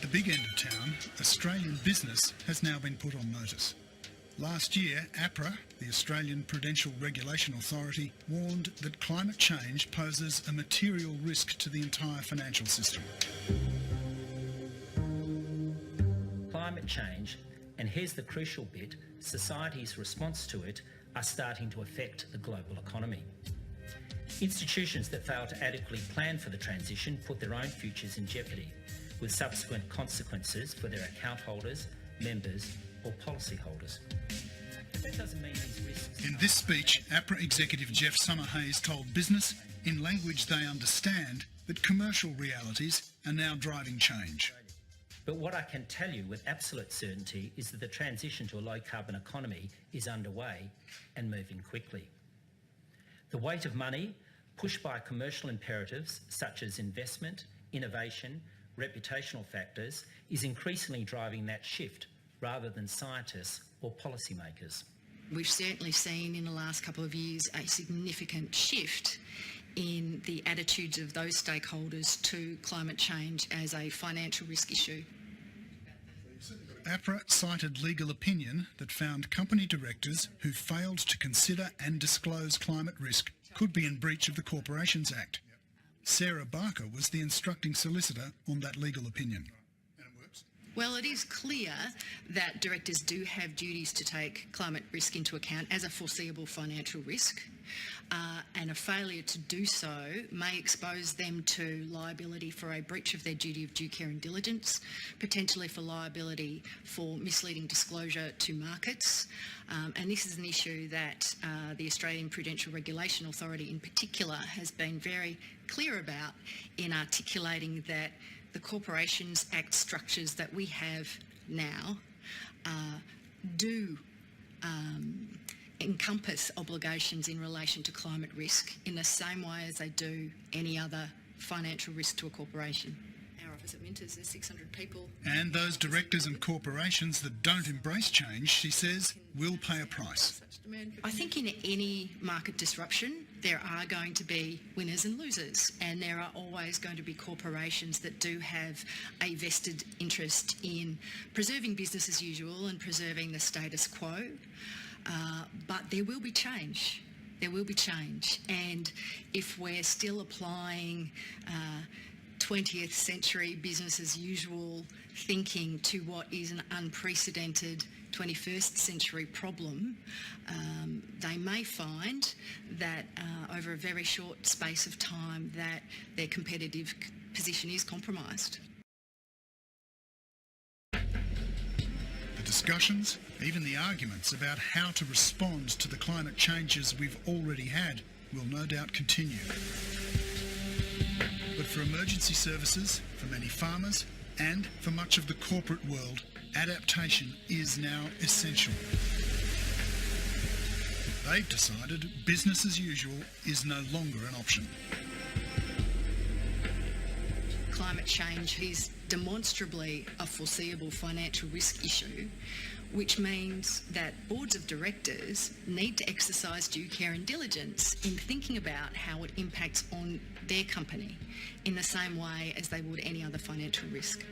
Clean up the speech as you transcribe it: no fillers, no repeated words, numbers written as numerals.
the big end of town, Australian business has now been put on notice. Last year, APRA, the Australian Prudential Regulation Authority, warned that climate change poses a material risk to the entire financial system. Climate change, and here's the crucial bit, society's response to it are starting to affect the global economy. Institutions that fail to adequately plan for the transition put their own futures in jeopardy, with subsequent consequences for their account holders, members or policyholders. But that doesn't mean these risks... In this speech, APRA executive Jeff Summerhayes told business, in language they understand, that commercial realities are now driving change. But what I can tell you with absolute certainty is that the transition to a low-carbon economy is underway and moving quickly. The weight of money, pushed by commercial imperatives such as investment, innovation, reputational factors, is increasingly driving that shift rather than scientists or policymakers. We've certainly seen in the last couple of years a significant shift in the attitudes of those stakeholders to climate change as a financial risk issue. APRA cited legal opinion that found company directors who failed to consider and disclose climate risk could be in breach of the Corporations Act. Sarah Barker was the instructing solicitor on that legal opinion. Well, it is clear that directors do have duties to take climate risk into account as a foreseeable financial risk, and a failure to do so may expose them to liability for a breach of their duty of due care and diligence, potentially for liability for misleading disclosure to markets, and this is an issue that the Australian Prudential Regulation Authority in particular has been very clear about in articulating that the Corporations Act structures that we have now do encompass obligations in relation to climate risk in the same way as they do any other financial risk to a corporation. Our office at Minter's, there's 600 people. And those directors and corporations that don't embrace change, she says, will pay a price. I think in any market disruption, there are going to be winners and losers, and there are always going to be corporations that do have a vested interest in preserving business as usual and preserving the status quo. But there will be change. There will be change. And if we're still applying 20th century business as usual thinking to what is an unprecedented 21st century problem, they may find that over a very short space of time that their competitive position is compromised. The discussions, even the arguments about how to respond to the climate changes we've already had will no doubt continue. But for emergency services, for many farmers, and for much of the corporate world, adaptation is now essential. They've decided business as usual is no longer an option. Climate change is demonstrably a foreseeable financial risk issue, which means that boards of directors need to exercise due care and diligence in thinking about how it impacts on their company in the same way as they would any other financial risk.